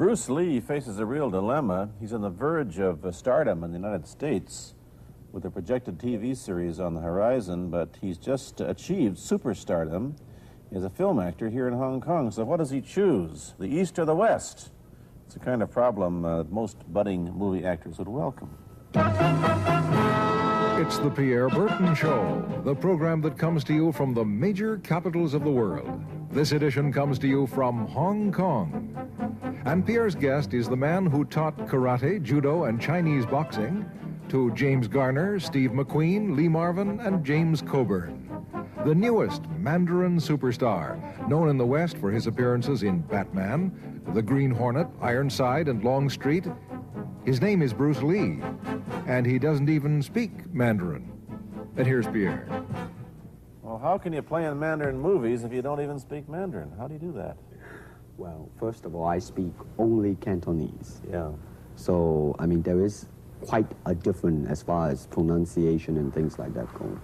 Bruce Lee faces a real dilemma. He's on the verge of stardom in the United States with a projected TV series on the horizon, but he's just achieved superstardom as a film actor here in Hong Kong. So what does he choose, the East or the West? It's a kind of problem most budding movie actors would welcome. It's the Pierre Burton Show, the program that comes to you from the major capitals of the world. This edition comes to you from Hong Kong. And Pierre's guest is the man who taught karate, judo, and Chinese boxing to James Garner, Steve McQueen, Lee Marvin, and James Coburn. The newest Mandarin superstar, known in the West for his appearances in Batman, The Green Hornet, Ironside, and Longstreet. His name is Bruce Lee, and he doesn't even speak Mandarin. And here's Pierre. Well, how can you play in Mandarin movies if you don't even speak Mandarin? How do you do that? Well, first of all, I speak only Cantonese. Yeah. So, I mean, there is quite a difference as far as pronunciation and things like that go.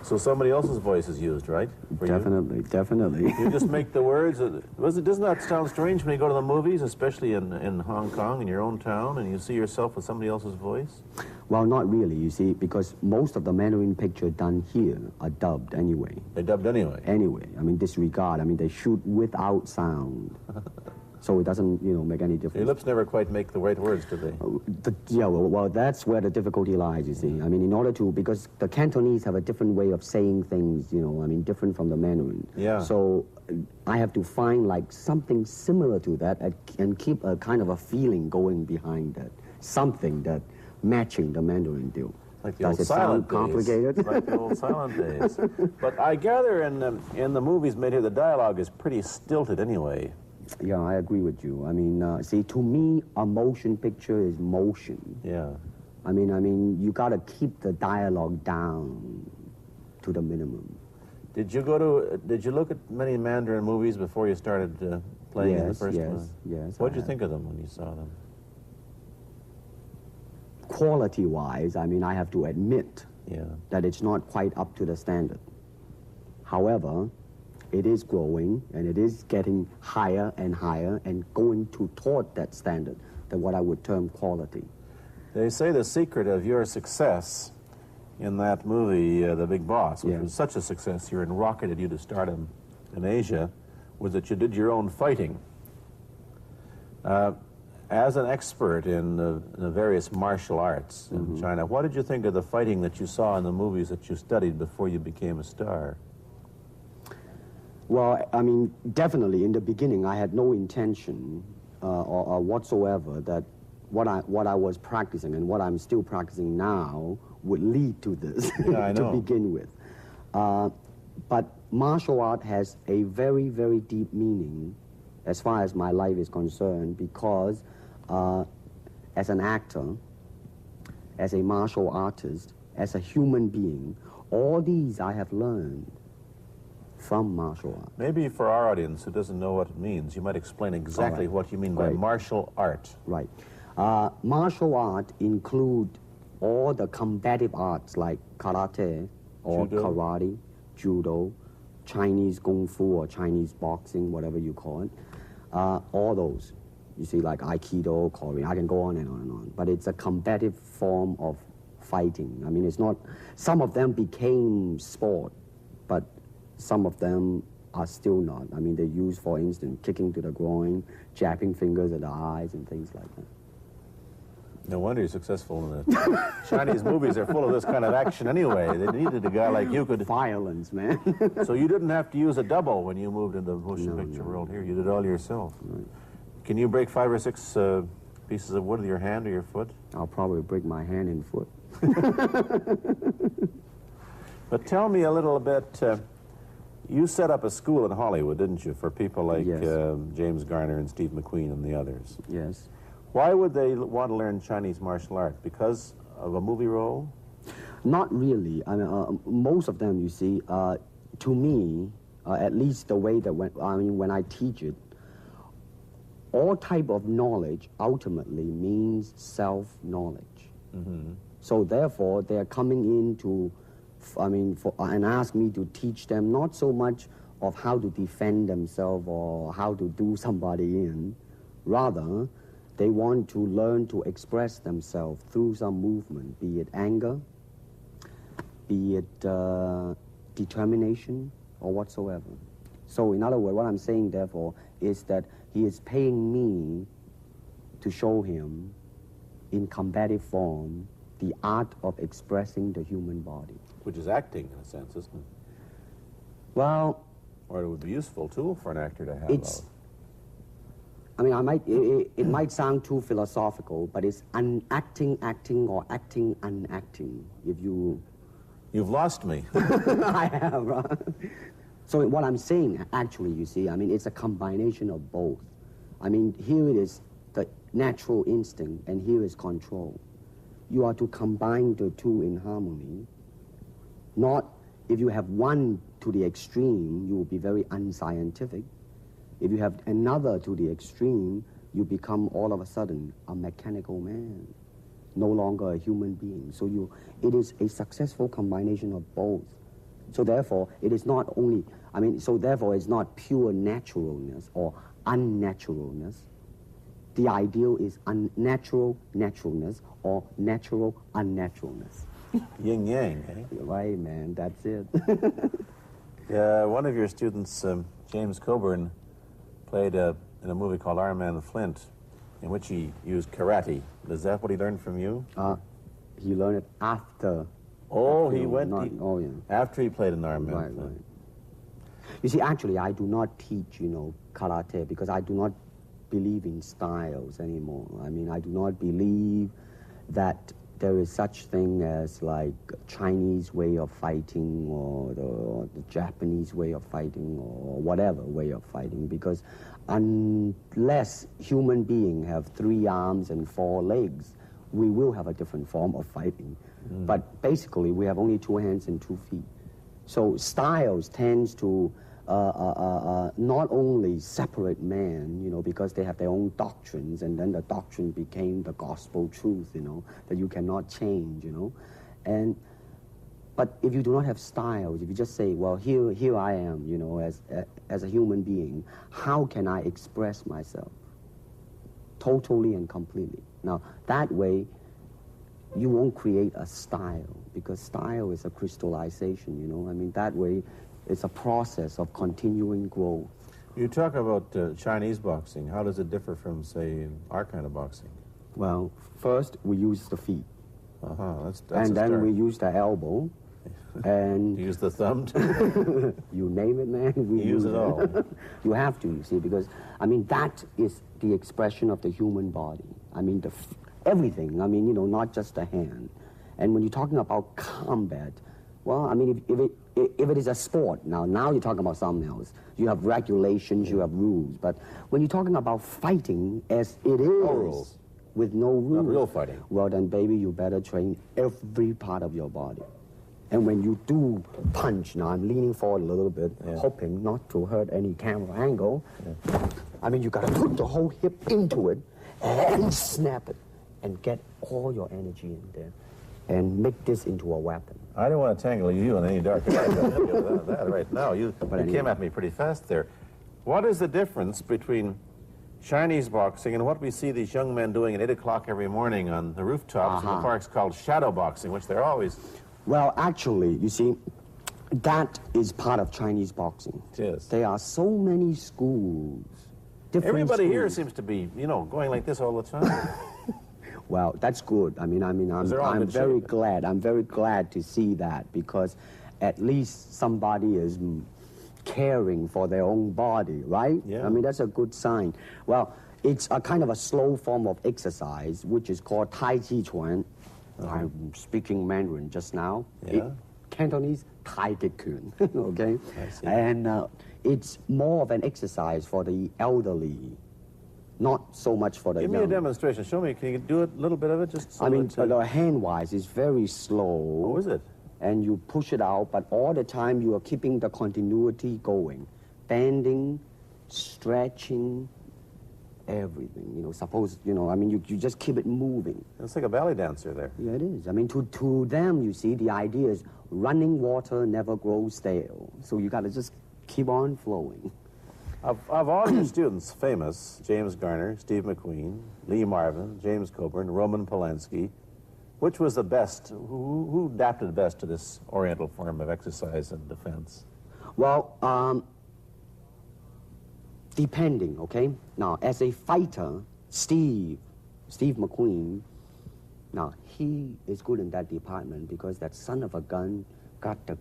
So somebody else's voice is used, right? Definitely, definitely. You just make the words. Doesn't that sound strange when you go to the movies, especially in Hong Kong, in your own town, and you see yourself with somebody else's voice? Well, not really, you see, because most of the Mandarin pictures done here are dubbed anyway. They're dubbed anyway? Anyway. I mean, disregard. I mean, they shoot without sound. So it doesn't, make any difference. Your lips never quite make the right words, do they? Yeah, well, that's where the difficulty lies, you see. I mean, in order to, because the Cantonese have a different way of saying things, different from the Mandarin. Yeah. So I have to find, like, something similar to that and keep a kind of a feeling going behind that. Something that matching the Mandarin deal. Like the Does old it sound silent complicated? days. Like the old silent days. But I gather in the movies made here, the dialogue is pretty stilted anyway. Yeah, I agree with you. I mean, see, to me, a motion picture is motion. Yeah. I mean, you got to keep the dialogue down to the minimum. Did you look at many Mandarin movies before you started playing in the first one? Yes. What did you think of them when you saw them? Quality-wise, I mean, I have to admit that it's not quite up to the standard. However, it is growing, and it is getting higher and higher and going toward that standard, that what I would term quality. They say the secret of your success in that movie, The Big Boss, which was such a success here and rocketed you to stardom in Asia, was that you did your own fighting. As an expert in the various martial arts in China, what did you think of the fighting that you saw in the movies that you studied before you became a star? Well, I mean, definitely in the beginning, I had no intention or whatsoever that what I was practicing and what I'm still practicing now would lead to this to begin with. But martial art has a very, very deep meaning as far as my life is concerned, because as an actor, as a martial artist, as a human being, all these I have learned from martial art. Maybe for our audience who doesn't know what it means, you might explain exactly what you mean by martial art. Right. Martial art include all the combative arts like karate or karate, judo, Chinese kung fu or Chinese boxing, whatever you call it. All those. You see, like Aikido, Korean, I can go on and on and on. But it's a combative form of fighting. I mean, it's not, some of them became sport, but some of them are still not. I mean, they use, for instance, kicking to the groin, jabbing fingers at the eyes, and things like that. No wonder you're successful in the Chinese movies are full of this kind of action anyway. They needed a guy like you could... Violence, man. So you didn't have to use a double when you moved into the motion picture world here. You did it all yourself. Right. Can you break 5 or 6 pieces of wood with your hand or your foot? I'll probably break my hand and foot. But tell me a little bit... you set up a school in Hollywood, didn't you, for people like James Garner and Steve McQueen and the others? Yes. Why would they want to learn Chinese martial arts? Because of a movie role? Not really. I mean, most of them, you see, to me, at least the way that when I teach it, all type of knowledge ultimately means self-knowledge. So therefore, they're coming in to, and ask me to teach them not so much of how to defend themselves or how to do somebody in, rather They want to learn to express themselves through some movement, be it anger, be it determination, or whatsoever. So in other words, what I'm saying, therefore, is that he is paying me to show him in combative form the art of expressing the human body. Which is acting, in a sense, isn't it? Well... Or it would be a useful tool for an actor to have. It's... I mean, it might sound too philosophical, but it's acting or acting unacting, if you... You've lost me. I have, right? So what I'm saying, actually, you see, I mean, it's a combination of both. I mean, here it is the natural instinct, and here is control. You are to combine the two in harmony. Not, if you have one to the extreme, you will be very unscientific. If you have another to the extreme, you become all of a sudden a mechanical man, no longer a human being. So it is a successful combination of both. So therefore, it is not only, so therefore it's not pure naturalness or unnaturalness. The ideal is unnatural naturalness or natural unnaturalness. Yin yang, eh? Right, man, that's it. One of your students, James Coburn, played in a movie called Iron Man Flint, in which he used karate. Is that what he learned from you? He learned it after. Oh, after, he went... yeah. After he played in Iron Man Right, Flint. right. You see, actually, I do not teach, karate, because I do not believe in styles anymore. I mean, I do not believe that there is such thing as like Chinese way of fighting or the Japanese way of fighting or whatever way of fighting, because unless human beings have 3 arms and 4 legs, we will have a different form of fighting. But basically, we have only 2 hands and 2 feet. So styles tends to not only separate man, because they have their own doctrines, and then the doctrine became the gospel truth, that you cannot change, But if you do not have styles, if you just say, well, here I am, as a human being, how can I express myself totally and completely? Now, that way, you won't create a style, because style is a crystallization, that way, it's a process of continuing growth. You talk about Chinese boxing. How does it differ from, say, our kind of boxing? Well, first we use the feet. That's and then start. we use the elbow. And you use the thumb? You name it, man. We use it all. You have to, you see, because, that is the expression of the human body. Everything, not just the hand. And when you're talking about combat, well, if it is a sport, now you're talking about something else. You have regulations, you have rules. But when you're talking about fighting as it is, no rules. With no rules. Not real fighting. Well, then, baby, you better train every part of your body. And when you do punch, now I'm leaning forward a little bit, hoping not to hurt any camera angle. You got to put the whole hip into it and snap it and get all your energy in there and make this into a weapon. I didn't want to tangle you in any dark that right now. You came at me pretty fast there. What is the difference between Chinese boxing and what we see these young men doing at 8 o'clock every morning on the rooftops in the parks called shadow boxing, which they're always... Well, actually, you see, that is part of Chinese boxing. It is. There are so many schools, different Everybody schools. here seems to be, going like this all the time. Well, that's good. I'm very glad. I'm very glad to see that, because at least somebody is caring for their own body, right? Yeah. That's a good sign. Well, it's a kind of a slow form of exercise, which is called Tai Chi Chuan. I'm speaking Mandarin just now. Yeah. Cantonese, Tai Chi Chuan, okay? I see. And it's more of an exercise for the elderly, not so much for the young. Give me a demonstration. Show me. Can you do a little bit of it? Just so the hand-wise is very slow. Oh, is it? And you push it out, but all the time you are keeping the continuity going. Bending, stretching, everything. Suppose, you just keep it moving. It's like a ballet dancer there. Yeah, it is. To them, you see, the idea is running water never grows stale. So you got to just keep on flowing. Of all your students, famous, James Garner, Steve McQueen, Lee Marvin, James Coburn, Roman Polanski, which was the best, who adapted best to this Oriental form of exercise and defense? Well, depending, okay? Now, as a fighter, Steve McQueen, now, he is good in that department because that son of a gun got the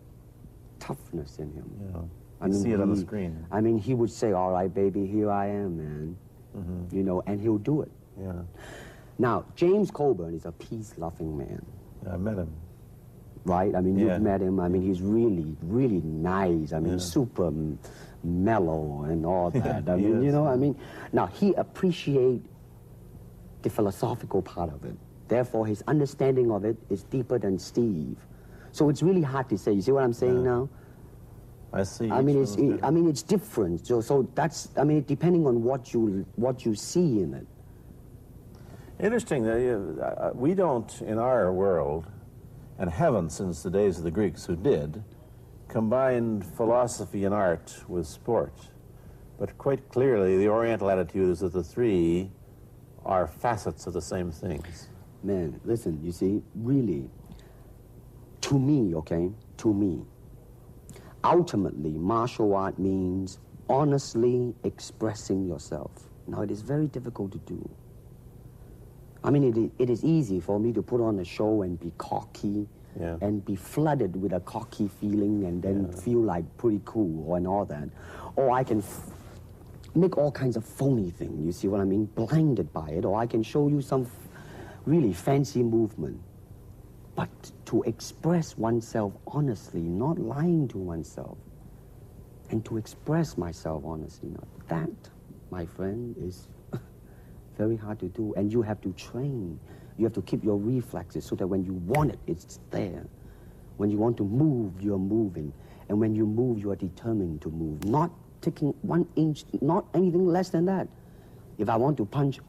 toughness in him. Yeah. You see it on the screen. I mean, he would say, all right, baby, here I am, man. Mm-hmm. You know, and he'll do it. Yeah. Now, James Coburn is a peace-loving man. I met him. Right? I mean, you've met him. I mean, he's really, really nice. I mean, super mellow and all that. I mean, you know, I mean, now, he appreciates the philosophical part of it. Therefore, his understanding of it is deeper than Steve. So it's really hard to say. You see what I'm saying now? I see. I mean, it's different. So that's, I mean, depending on what you see in it. Interesting that we don't, in our world, and haven't since the days of the Greeks who did, combine philosophy and art with sport. But quite clearly, the Oriental attitude is that the three are facets of the same things. Man, listen, you see, really, to me, okay, to me, ultimately, martial art means honestly expressing yourself. Now, it is very difficult to do. I mean, it is easy for me to put on a show and be cocky and be flooded with a cocky feeling and then feel like pretty cool and all that. Or I can make all kinds of phony things, you see what I mean, blinded by it. Or I can show you some really fancy movement. But to express oneself honestly, not lying to oneself, and to express myself honestly, that, my friend, is very hard to do. And you have to train. You have to keep your reflexes so that when you want it, it's there. When you want to move, you're moving. And when you move, you are determined to move. Not taking 1 inch, not anything less than that. If I want to punch,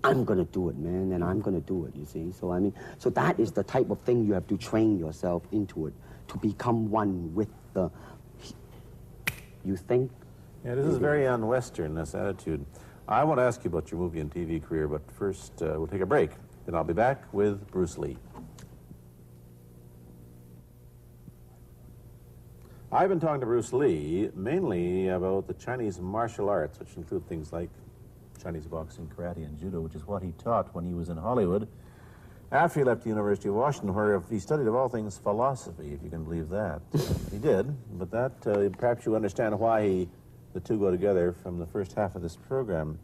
I'm going to do it, man, and I'm going to do it, you see. So, I mean, so that is the type of thing you have to train yourself into it, to become one with the, you think? Yeah, this is very un-Western, this attitude. I want to ask you about your movie and TV career, but first we'll take a break. Then I'll be back with Bruce Lee. I've been talking to Bruce Lee mainly about the Chinese martial arts, which include things like Chinese boxing, karate, and judo, which is what he taught when he was in Hollywood after he left the University of Washington, where he studied, of all things, philosophy, if you can believe that. He did, but that, perhaps you understand why the two go together from the first half of this program.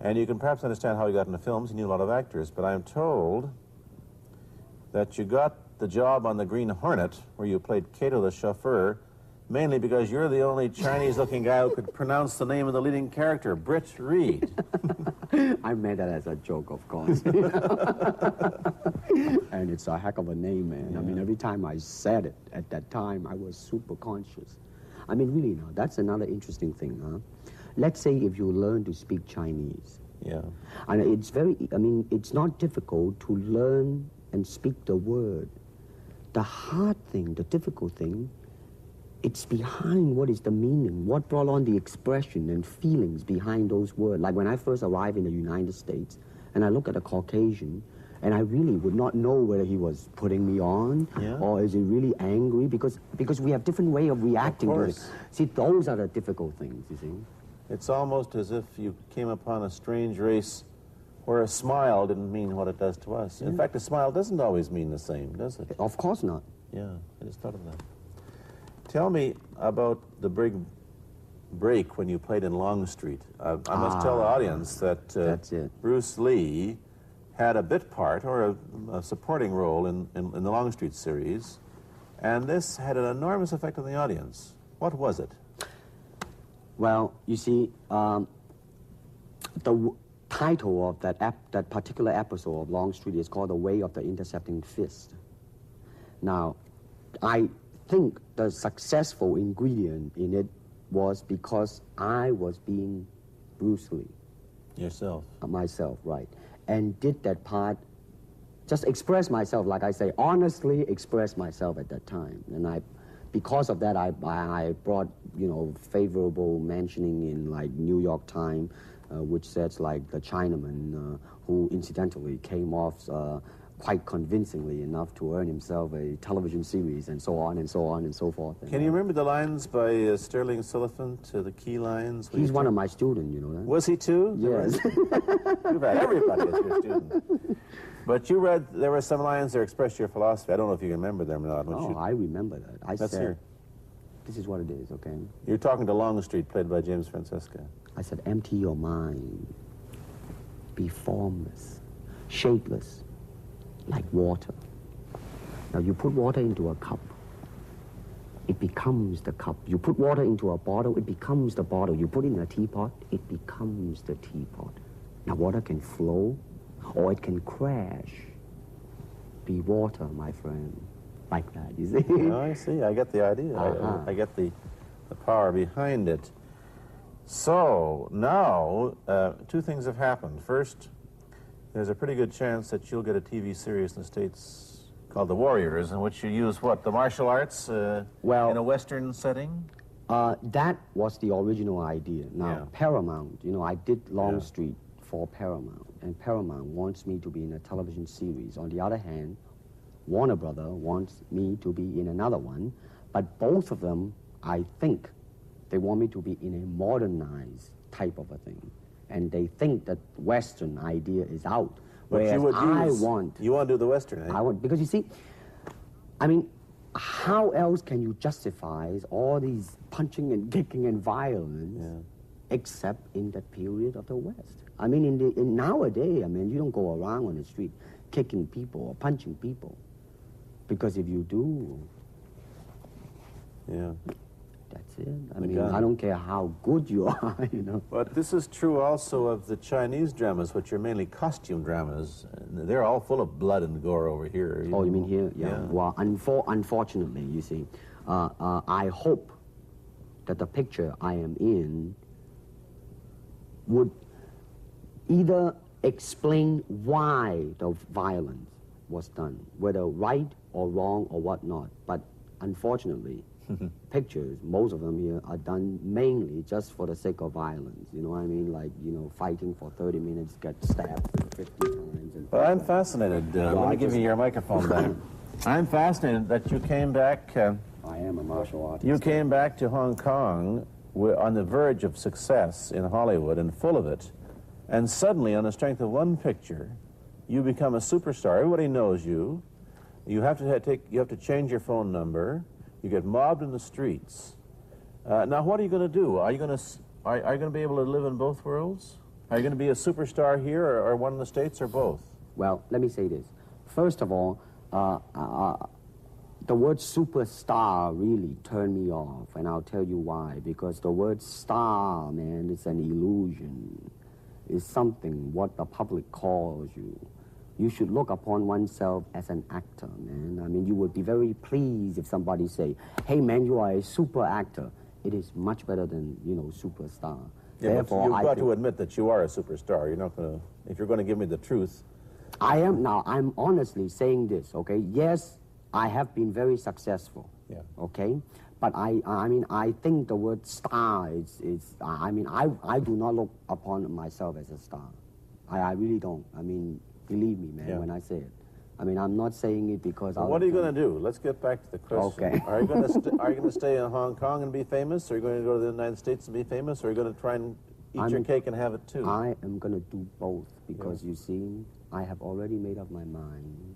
And you can perhaps understand how he got into films. He knew a lot of actors, but I'm told that you got the job on the Green Hornet, where you played Kato the chauffeur, mainly because you're the only Chinese-looking guy who could pronounce the name of the leading character, Britt Reed. I made that as a joke, of course. And it's a heck of a name, man. Yeah. I mean, every time I said it at that time, I was super conscious. I mean, really, now, that's another interesting thing, huh? Let's say if you learn to speak Chinese. Yeah. And it's very, I mean, it's not difficult to learn and speak the word. The hard thing, the difficult thing, it's behind what is the meaning, what brought on the expression and feelings behind those words. Like when I first arrived in the United States, and I look at a Caucasian, and I really would not know whether he was putting me on or is he really angry, because we have different way of reacting to it. See, those are the difficult things, you see. It's almost as if you came upon a strange race where a smile didn't mean what it does to us. In fact, a smile doesn't always mean the same, does it? Of course not. Yeah, I just thought of that. Tell me about the big break when you played in Longstreet. I must tell the audience that Bruce Lee had a bit part or a supporting role in the Longstreet series, and this had an enormous effect on the audience. What was it? Well, you see, the title of that particular episode of Longstreet is called The Way of the Intercepting Fist. Now, I think the successful ingredient in it was because I was being Bruce Lee. Yourself? Myself, right. And did that part, just express myself, like I say, honestly express myself at that time. And because of that, I brought, you know, favorable mentioning in like New York Times, which says like the Chinaman who incidentally came off quite convincingly enough to earn himself a television series, and so on and so on and so forth. Can you remember the lines by Sterling Sullivan, the key lines? He's one of my students, you know that? Was he too? Yes. You've had everybody as your student. But you read, there were some lines that expressed your philosophy. I don't know if you remember them or not. Oh, I remember that. I Let's said, hear. this is what it is, okay? You're talking to Longstreet, played by James Francesca. I said, empty your mind. Be formless, shapeless, like water. Now you put water into a cup, it becomes the cup. You put water into a bottle, it becomes the bottle. You put it in a teapot, it becomes the teapot. Now water can flow or it can crash. Be water, my friend. Like that, you see? Oh, I see. I get the idea. I get the power behind it. So now, two things have happened. First, there's a pretty good chance that you'll get a TV series in the States called The Warriors, in which you use what, the martial arts in a Western setting? That was the original idea. Now, Paramount, you know, I did Longstreet for Paramount, and Paramount wants me to be in a television series. On the other hand, Warner Brother wants me to be in another one, but both of them, I think, they want me to be in a modernized type of a thing. And they think that Western idea is out. Whereas you want to do the Western, eh? I want, because you see, I mean, how else can you justify all these punching and kicking and violence except in that period of the West? I mean, in nowadays, I mean, you don't go around on the street kicking people or punching people. Because if you do, that's it. I mean, I don't care how good you are, you know. But this is true also of the Chinese dramas, which are mainly costume dramas. They're all full of blood and gore over here. Oh, you mean here? Yeah. Well, unfortunately, you see, I hope that the picture I am in would either explain why the violence was done, whether right or wrong or whatnot. But unfortunately, pictures, most of them here, are done mainly just for the sake of violence. You know what I mean? Like, you know, fighting for 30 minutes, get stabbed 50 times. And well, I'm fascinated. Let me give you your microphone back. I'm fascinated that you came back. I am a martial artist. You came back to Hong Kong on the verge of success in Hollywood and full of it. And suddenly, on the strength of one picture, you become a superstar. Everybody knows you. You have to change your phone number. You get mobbed in the streets. Now, what are you going to do? Are you going to be able to live in both worlds? Are you going to be a superstar here, or one in the States, or both? Well, let me say this. First of all, the word superstar really turned me off, and I'll tell you why. Because the word star, man, is an illusion. It's something what the public calls you. You should look upon oneself as an actor, man. I mean, you would be very pleased if somebody say, hey, man, you are a super actor. It is much better than, you know, superstar. Yeah, therefore, you've got to admit that you are a superstar. You're not going to, if you're going to give me the truth. I am now. I'm honestly saying this, okay? Yes, I have been very successful, okay? But I mean, I think the word star I mean, I do not look upon myself as a star. I really don't. I mean, believe me, man, when I say it. I mean, I'm not saying it because what are you going to do? Let's get back to the question. Okay. Are you going to stay in Hong Kong and be famous? Or are you going to go to the United States and be famous? Or are you going to try and eat your cake and have it too? I am going to do both because, you see, I have already made up my mind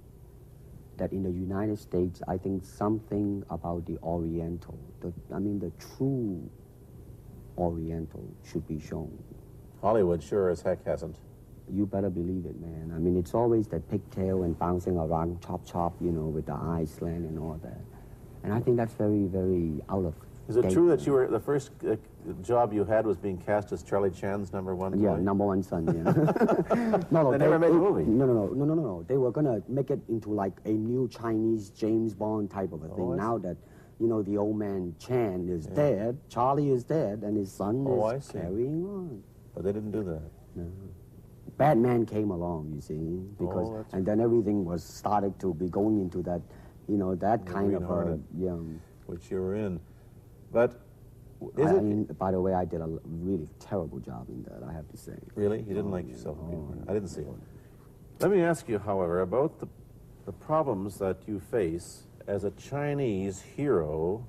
that in the United States, I think something about the Oriental, the true Oriental should be shown. Hollywood sure as heck hasn't. You better believe it, man. I mean, it's always that pigtail and bouncing around, chop, you know, with the eyes slant and all that. And I think that's very, very out of Is it true that you were, the first job you had was being cast as Charlie Chan's #1 boy? Yeah, #1 son, yeah. No, they never made a movie. No. They were going to make it into like a new Chinese James Bond type of a thing. Now that, you know, the old man Chan is dead, Charlie is dead, and his son is carrying on. But they didn't do that. No. Batman came along, you see, because and then everything was started to be going into that, you know, that kind of which you were in. But is it... mean, by the way, I did a really terrible job in that, I have to say. Really? You didn't like yourself? I didn't see it. Let me ask you, however, about the problems that you face as a Chinese hero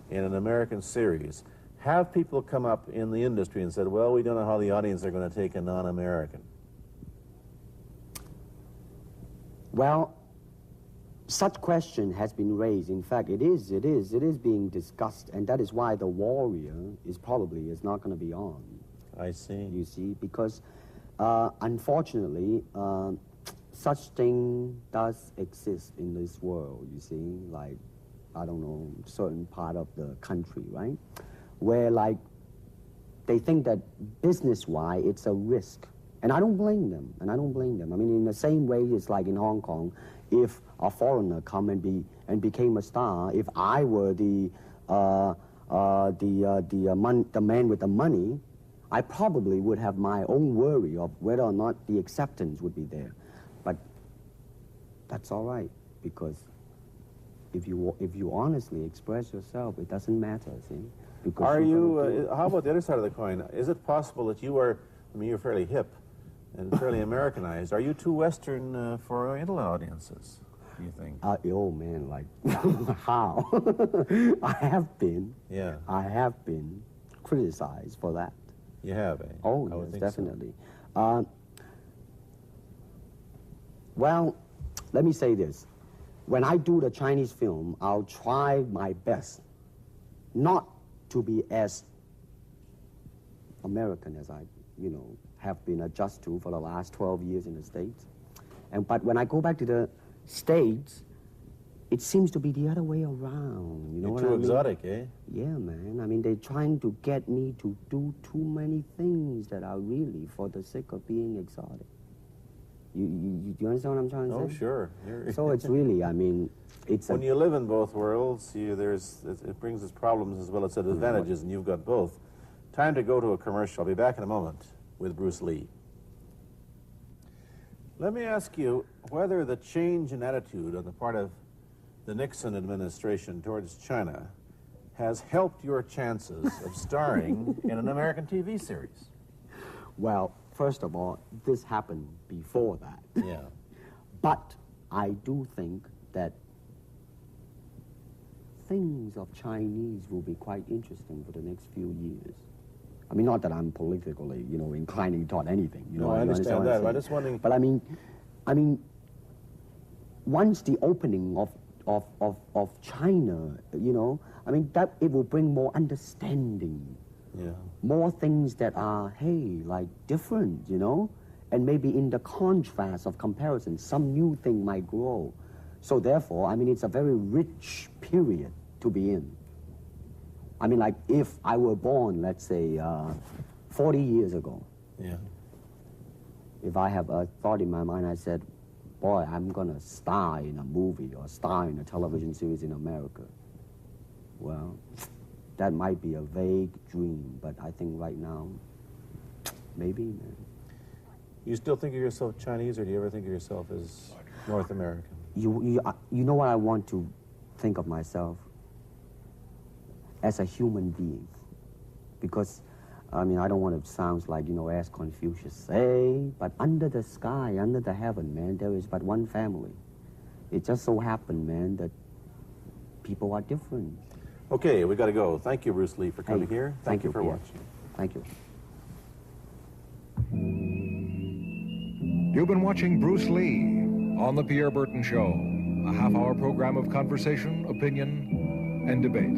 in an American series. Have people come up in the industry and said, well, we don't know how the audience are going to take a non-American? Well, such question has been raised. In fact, it is being discussed, and that is why The Warrior is not going to be on. I see. You see, because unfortunately, such thing does exist in this world, you see, like, I don't know, certain part of the country, right? Where, like, they think that business-wise, it's a risk. And I don't blame them, I mean, in the same way, it's like in Hong Kong, if a foreigner come and became a star, if I were the man with the money, I probably would have my own worry of whether or not the acceptance would be there. But that's all right, because if you honestly express yourself, it doesn't matter, see? Because are you, how about the other side of the coin? Is it possible that you are, I mean, you're fairly hip and fairly Americanized. Are you too Western for Oriental audiences, do you think? Oh, man, like, how? I have been criticized for that. You have, eh? Oh, yes, definitely. So. Well, let me say this. When I do the Chinese film, I'll try my best not to be as American as I, have been adjusted to for the last 12 years in the States. But when I go back to the States, it seems to be the other way around. You know what I mean? You're too exotic, eh? Yeah, man. I mean, they're trying to get me to do too many things that are really for the sake of being exotic. You understand what I'm trying to say? Oh, sure. So it's really, I mean, it's when you live in both worlds, it brings its problems as well as its advantages, and you've got both. Time to go to a commercial. I'll be back in a moment with Bruce Lee. Let me ask you whether the change in attitude on the part of the Nixon administration towards China has helped your chances of starring in an American TV series. Well, first of all, this happened before that. Yeah. But I do think that things of Chinese will be quite interesting for the next few years. I mean, not that I'm politically, inclining toward anything. No, I understand that. I'm just wondering. But I mean, once the opening of China, I mean, that it will bring more understanding. Yeah. More things that are, like different, and maybe in the contrast of comparison, some new thing might grow. So therefore, I mean, it's a very rich period to be in. I mean, like if I were born, let's say, 40 years ago. Yeah. If I have a thought in my mind, I said, boy, I'm gonna star in a movie or star in a television series in America. Well, that might be a vague dream, but I think right now, maybe, man. You still think of yourself Chinese, or do you ever think of yourself as North American? You know what I want to think of myself? As a human being. Because, I mean, I don't want to sound like, as Confucius say, but under the sky, under the heaven, man, there is but one family. It just so happened, man, that people are different. Okay, we got to go. Thank you, Bruce Lee, for coming here. Thank you for Pierre. watching. Thank you. You've been watching Bruce Lee on The Pierre Burton Show, a half-hour program of conversation, opinion, and debate.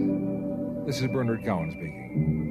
This is Bernard Cowan speaking.